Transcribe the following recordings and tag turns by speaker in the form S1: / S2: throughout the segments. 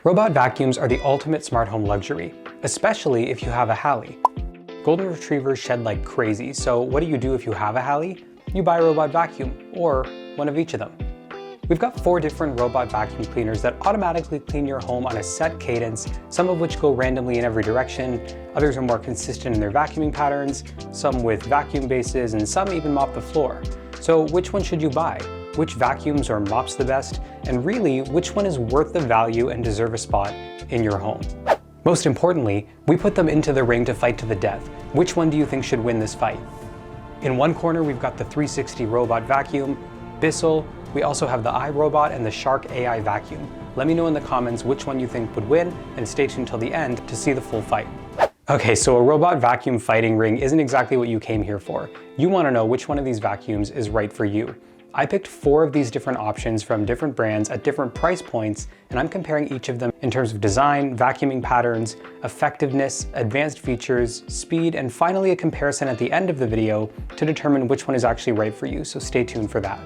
S1: Robot vacuums are the ultimate smart home luxury, especially if you have a Hallie. Golden retrievers shed like crazy, so what do you do if you have a Hallie? You buy a robot vacuum, or one of each of them. We've got 4 different robot vacuum cleaners that automatically clean your home on a set cadence, some of which go randomly in every direction, others are more consistent in their vacuuming patterns, some with vacuum bases, and some even mop the floor. So which one should you buy? Which vacuums or mops the best? And really, which one is worth the value and deserve a spot in your home? Most importantly, we put them into the ring to fight to the death. Which one do you think should win this fight? In one corner, we've got the 360 robot vacuum, Bissell. We also have the iRobot and the Shark AI vacuum. Let me know in the comments which one you think would win, and stay tuned till the end to see the full fight. Okay, so a robot vacuum fighting ring isn't exactly what you came here for. You want to know which one of these vacuums is right for you. I picked 4 of these different options from different brands at different price points, and I'm comparing each of them in terms of design, vacuuming patterns, effectiveness, advanced features, speed, and finally a comparison at the end of the video to determine which one is actually right for you, so stay tuned for that.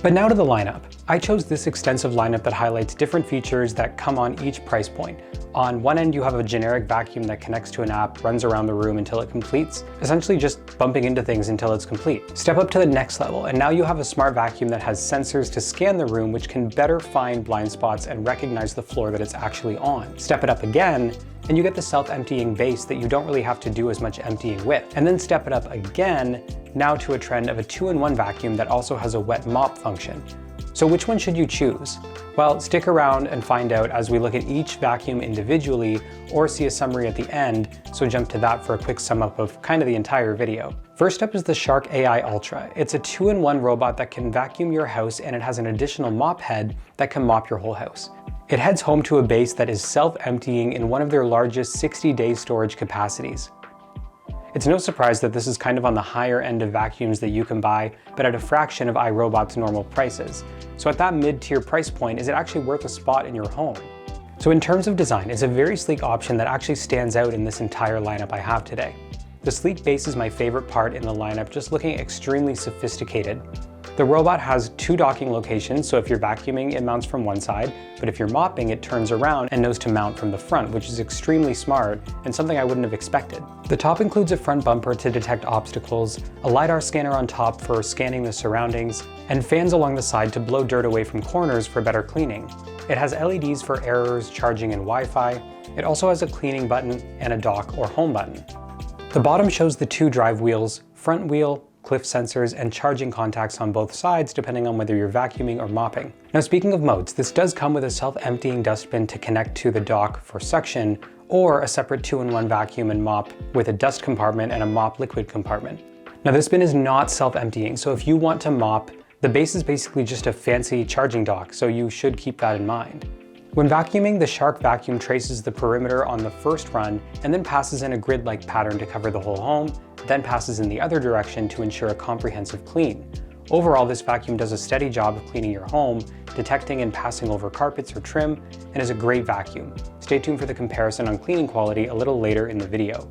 S1: But now to the lineup. I chose this extensive lineup that highlights different features that come on each price point. On one end, you have a generic vacuum that connects to an app, runs around the room until it completes, essentially just bumping into things until it's complete. Step up to the next level, and now you have a smart vacuum that has sensors to scan the room, which can better find blind spots and recognize the floor that it's actually on. Step it up again, and you get the self-emptying base that you don't really have to do as much emptying with. And then step it up again, now to a trend of a 2-in-1 vacuum that also has a wet mop function. So which one should you choose? Well, stick around and find out as we look at each vacuum individually or see a summary at the end, so jump to that for a quick sum up of kind of the entire video. First up is the Shark AI Ultra. It's a 2-in-1 robot that can vacuum your house, and it has an additional mop head that can mop your whole house. It heads home to a base that is self-emptying in one of their largest 60-day storage capacities. It's no surprise that this is kind of on the higher end of vacuums that you can buy, but at a fraction of iRobot's normal prices. So at that mid-tier price point, is it actually worth a spot in your home? So in terms of design, it's a very sleek option that actually stands out in this entire lineup I have today. The sleek base is my favorite part in the lineup, just looking extremely sophisticated. The robot has 2 docking locations, so if you're vacuuming, it mounts from one side, but if you're mopping, it turns around and knows to mount from the front, which is extremely smart and something I wouldn't have expected. The top includes a front bumper to detect obstacles, a LiDAR scanner on top for scanning the surroundings, and fans along the side to blow dirt away from corners for better cleaning. It has LEDs for errors, charging, and Wi-Fi. It also has a cleaning button and a dock or home button. The bottom shows the 2 drive wheels, front wheel, cliff sensors, and charging contacts on both sides depending on whether you're vacuuming or mopping. Now speaking of modes, this does come with a self-emptying dustbin to connect to the dock for suction, or a separate 2-in-1 vacuum and mop with a dust compartment and a mop liquid compartment. Now this bin is not self-emptying, so if you want to mop, the base is basically just a fancy charging dock, so you should keep that in mind. When vacuuming, the Shark vacuum traces the perimeter on the first run and then passes in a grid-like pattern to cover the whole home, then passes in the other direction to ensure a comprehensive clean. Overall, this vacuum does a steady job of cleaning your home, detecting and passing over carpets or trim, and is a great vacuum. Stay tuned for the comparison on cleaning quality a little later in the video.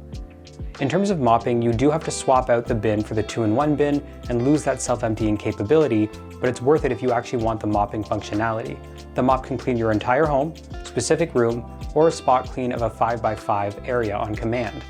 S1: In terms of mopping, you do have to swap out the bin for the 2-in-1 bin and lose that self-emptying capability, but it's worth it if you actually want the mopping functionality. The mop can clean your entire home, specific room, or a spot clean of a 5x5 area on command.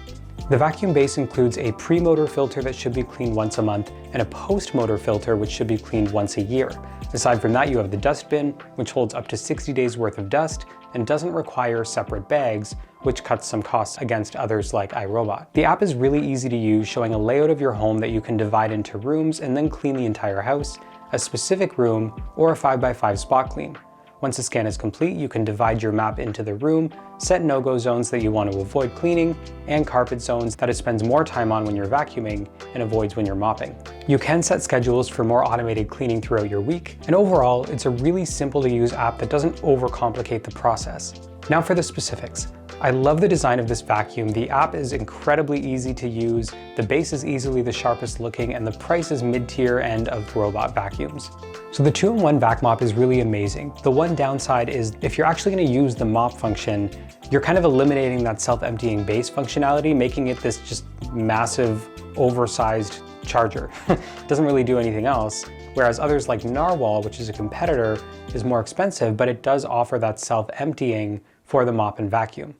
S1: The vacuum base includes a pre-motor filter that should be cleaned once a month and a post-motor filter which should be cleaned once a year. Aside from that, you have the dust bin, which holds up to 60 days worth of dust and doesn't require separate bags, which cuts some costs against others like iRobot. The app is really easy to use, showing a layout of your home that you can divide into rooms and then clean the entire house, a specific room, or a 5x5 spot clean. Once the scan is complete, you can divide your map into the room, set no-go zones that you want to avoid cleaning, and carpet zones that it spends more time on when you're vacuuming and avoids when you're mopping. You can set schedules for more automated cleaning throughout your week, and overall, it's a really simple to use app that doesn't overcomplicate the process. Now for the specifics. I love the design of this vacuum. The app is incredibly easy to use, the base is easily the sharpest looking, and the price is mid-tier end of robot vacuums. So the 2-in-1 VacMop is really amazing. The one downside is if you're actually going to use the mop function, you're kind of eliminating that self-emptying base functionality, making it this just massive, oversized charger. It doesn't really do anything else. Whereas others like Narwhal, which is a competitor, is more expensive, but it does offer that self-emptying for the mop and vacuum.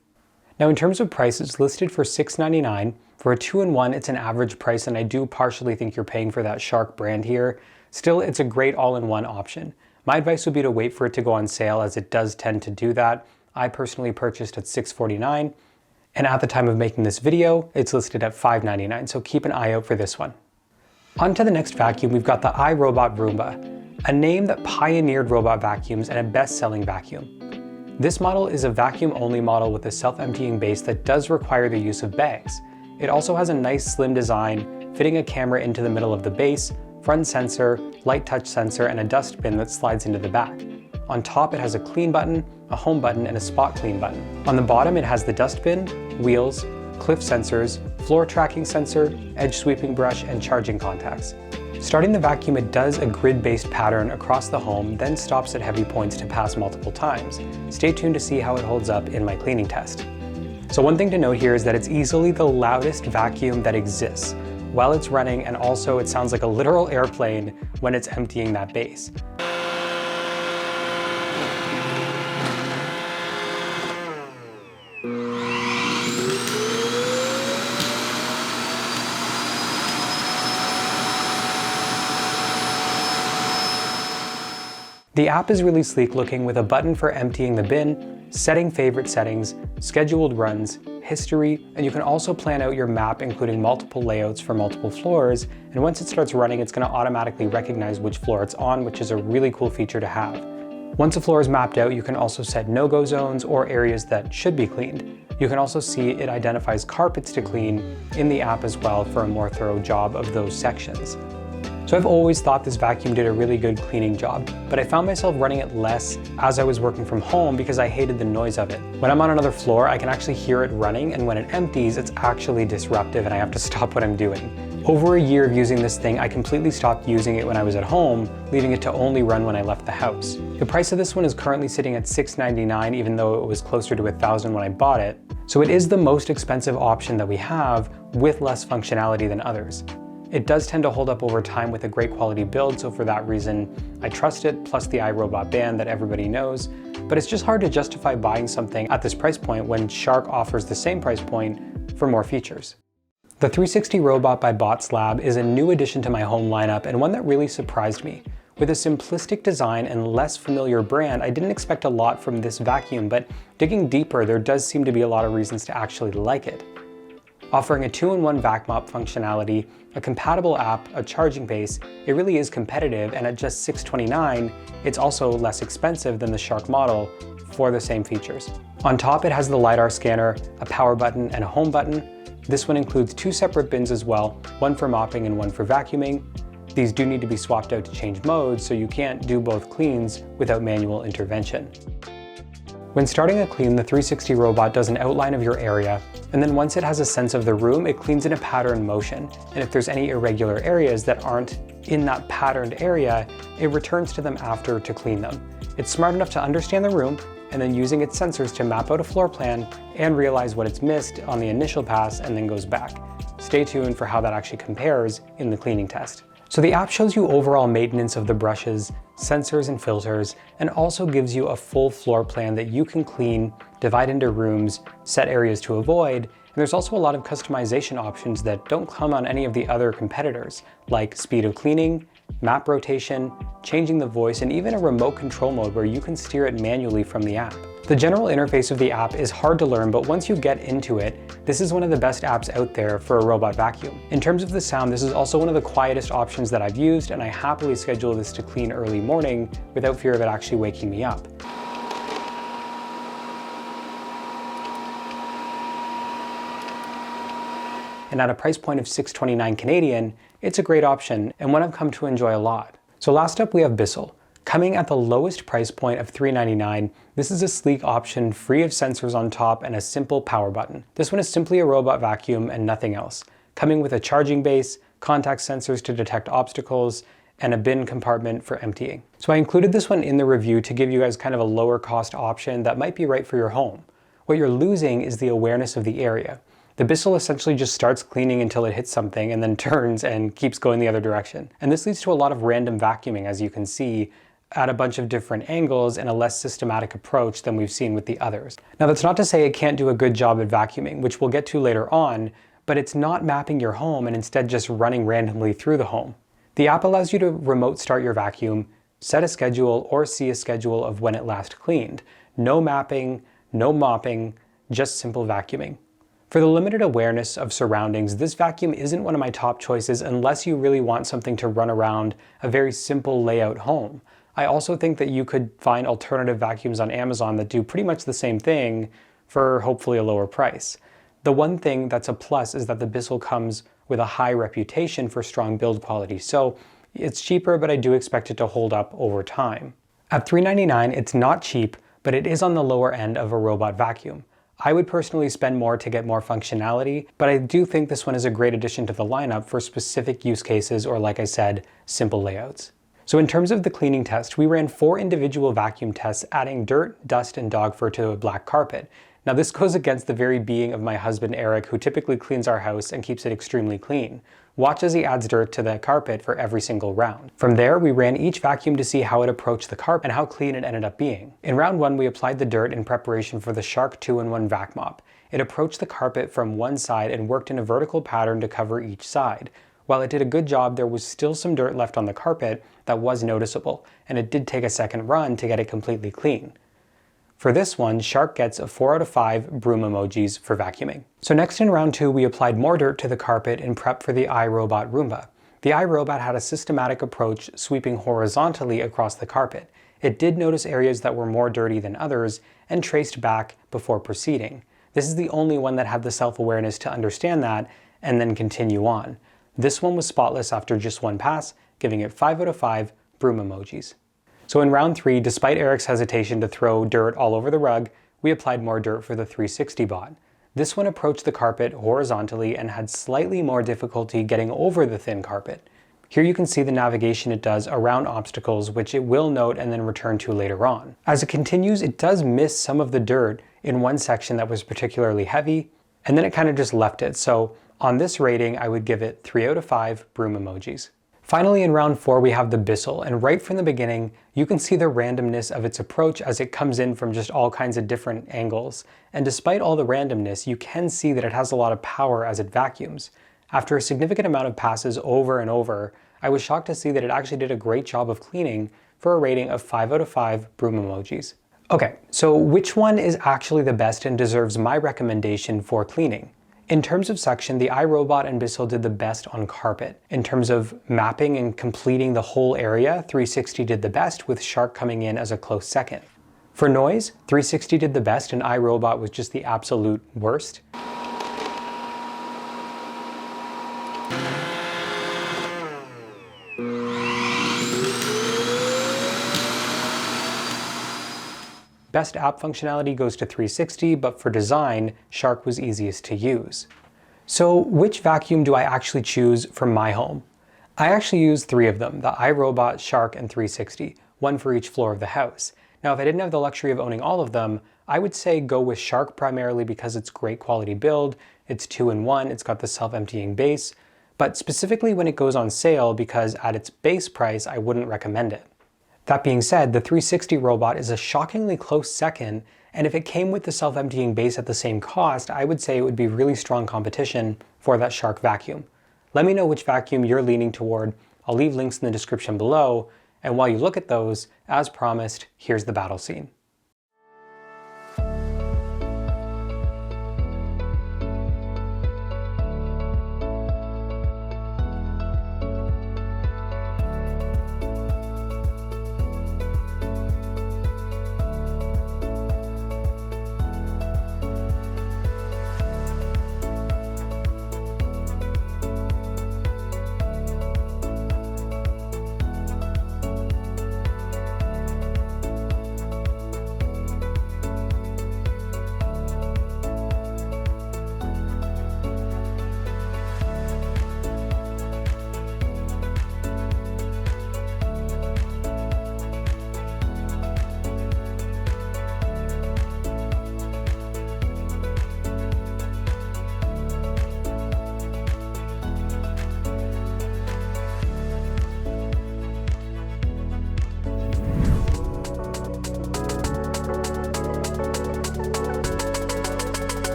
S1: Now in terms of price, it's listed for $6.99. For a 2-in-1, it's an average price, and I do partially think you're paying for that Shark brand here. Still, it's a great all-in-one option. My advice would be to wait for it to go on sale, as it does tend to do that. I personally purchased at $6.49, and at the time of making this video, it's listed at $5.99, so keep an eye out for this one. On to the next vacuum, we've got the iRobot Roomba, a name that pioneered robot vacuums and a best-selling vacuum. This model is a vacuum-only model with a self-emptying base that does require the use of bags. It also has a nice slim design, fitting a camera into the middle of the base, front sensor, light touch sensor, and a dust bin that slides into the back. On top, it has a clean button, a home button, and a spot clean button. On the bottom, it has the dust bin, wheels, cliff sensors, floor tracking sensor, edge sweeping brush, and charging contacts. Starting the vacuum, it does a grid-based pattern across the home, then stops at heavy points to pass multiple times. Stay tuned to see how it holds up in my cleaning test. So one thing to note here is that it's easily the loudest vacuum that exists while it's running, and also it sounds like a literal airplane when it's emptying that base. The app is really sleek looking, with a button for emptying the bin, setting favorite settings, scheduled runs, history, and you can also plan out your map, including multiple layouts for multiple floors. And once it starts running, it's going to automatically recognize which floor it's on, which is a really cool feature to have. Once a floor is mapped out, you can also set no-go zones or areas that should be cleaned. You can also see it identifies carpets to clean in the app as well for a more thorough job of those sections. So I've always thought this vacuum did a really good cleaning job, but I found myself running it less as I was working from home because I hated the noise of it. When I'm on another floor, I can actually hear it running, and when it empties, it's actually disruptive and I have to stop what I'm doing. Over a year of using this thing, I completely stopped using it when I was at home, leaving it to only run when I left the house. The price of this one is currently sitting at $6.99, even though it was closer to $1,000 when I bought it. So it is the most expensive option that we have, with less functionality than others. It does tend to hold up over time with a great quality build, so for that reason, I trust it, plus the iRobot band that everybody knows. But it's just hard to justify buying something at this price point when Shark offers the same price point for more features. The 360 Robot by Botslab is a new addition to my home lineup, and one that really surprised me. With a simplistic design and less familiar brand, I didn't expect a lot from this vacuum, but digging deeper, there does seem to be a lot of reasons to actually like it. Offering a 2-in-1 VacMop functionality, a compatible app, a charging base, it really is competitive, and at just $6.29, it's also less expensive than the Shark model for the same features. On top, it has the LiDAR scanner, a power button, and a home button. This one includes 2 separate bins as well, one for mopping and one for vacuuming. These do need to be swapped out to change modes, so you can't do both cleans without manual intervention. When starting a clean, the 360 Robot does an outline of your area, and then once it has a sense of the room, it cleans in a pattern motion. And if there's any irregular areas that aren't in that patterned area, it returns to them after to clean them. It's smart enough to understand the room, and then using its sensors to map out a floor plan and realize what it's missed on the initial pass, and then goes back. Stay tuned for how that actually compares in the cleaning test. So the app shows you overall maintenance of the brushes, sensors and filters, and also gives you a full floor plan that you can clean, divide into rooms, set areas to avoid, and there's also a lot of customization options that don't come on any of the other competitors, like speed of cleaning, map rotation, changing the voice, and even a remote control mode where you can steer it manually from the app. The general interface of the app is hard to learn, but once you get into it, this is one of the best apps out there for a robot vacuum. In terms of the sound, this is also one of the quietest options that I've used, and I happily schedule this to clean early morning without fear of it actually waking me up. And at a price point of $6.29 Canadian, it's a great option and one I've come to enjoy a lot. So last up we have Bissell. Coming at the lowest price point of $3.99, this is a sleek option free of sensors on top and a simple power button. This one is simply a robot vacuum and nothing else. Coming with a charging base, contact sensors to detect obstacles, and a bin compartment for emptying. So I included this one in the review to give you guys kind of a lower cost option that might be right for your home. What you're losing is the awareness of the area. The Bissell essentially just starts cleaning until it hits something and then turns and keeps going the other direction. And this leads to a lot of random vacuuming, as you can see, at a bunch of different angles and a less systematic approach than we've seen with the others. Now that's not to say it can't do a good job at vacuuming, which we'll get to later on, but it's not mapping your home and instead just running randomly through the home. The app allows you to remote start your vacuum, set a schedule, or see a schedule of when it last cleaned. No mapping, no mopping, just simple vacuuming. For the limited awareness of surroundings, this vacuum isn't one of my top choices unless you really want something to run around a very simple layout home. I also think that you could find alternative vacuums on Amazon that do pretty much the same thing for hopefully a lower price. The one thing that's a plus is that the Bissell comes with a high reputation for strong build quality, so it's cheaper, but I do expect it to hold up over time. At $3.99, it's not cheap, but it is on the lower end of a robot vacuum. I would personally spend more to get more functionality, but I do think this one is a great addition to the lineup for specific use cases or, like I said, simple layouts. So in terms of the cleaning test, we ran 4 individual vacuum tests adding dirt, dust, and dog fur to a black carpet. Now this goes against the very being of my husband Eric, who typically cleans our house and keeps it extremely clean. Watch as he adds dirt to the carpet for every single round. From there, we ran each vacuum to see how it approached the carpet and how clean it ended up being. In round 1, we applied the dirt in preparation for the Shark 2-in-1 VacMop. It approached the carpet from one side and worked in a vertical pattern to cover each side. While it did a good job, there was still some dirt left on the carpet that was noticeable, and it did take a second run to get it completely clean. For this one, Shark gets a 4 out of 5 broom emojis for vacuuming. So next in round 2, we applied more dirt to the carpet in prep for the iRobot Roomba. The iRobot had a systematic approach sweeping horizontally across the carpet. It did notice areas that were more dirty than others and traced back before proceeding. This is the only one that had the self-awareness to understand that and then continue on. This one was spotless after just one pass, giving it 5 out of 5 broom emojis. So in round 3, despite Eric's hesitation to throw dirt all over the rug, we applied more dirt for the 360 bot. This one approached the carpet horizontally and had slightly more difficulty getting over the thin carpet. Here you can see the navigation it does around obstacles, which it will note and then return to later on. As it continues, it does miss some of the dirt in one section that was particularly heavy, and then it kind of just left it. So on this rating, I would give it 3 out of 5 broom emojis. Finally, in round 4, we have the Bissell, and right from the beginning, you can see the randomness of its approach as it comes in from just all kinds of different angles. And despite all the randomness, you can see that it has a lot of power as it vacuums. After a significant amount of passes over and over, I was shocked to see that it actually did a great job of cleaning for a rating of 5 out of 5 broom emojis. Okay, so which one is actually the best and deserves my recommendation for cleaning? In terms of section, the iRobot and Bissell did the best on carpet. In terms of mapping and completing the whole area, 360 did the best, with Shark coming in as a close second. For noise, 360 did the best and iRobot was just the absolute worst. Best app functionality goes to 360, but for design, Shark was easiest to use. So which vacuum do I actually choose for my home? I actually use 3 of them, the iRobot, Shark, and 360, one for each floor of the house. Now, if I didn't have the luxury of owning all of them, I would say go with Shark primarily because it's great quality build, it's 2-in-1, it's got the self-emptying base, but specifically when it goes on sale because at its base price, I wouldn't recommend it. That being said, the 360 robot is a shockingly close second, and if it came with the self-emptying base at the same cost, I would say it would be really strong competition for that Shark vacuum. Let me know which vacuum you're leaning toward. I'll leave links in the description below, and while you look at those, as promised, here's the battle scene.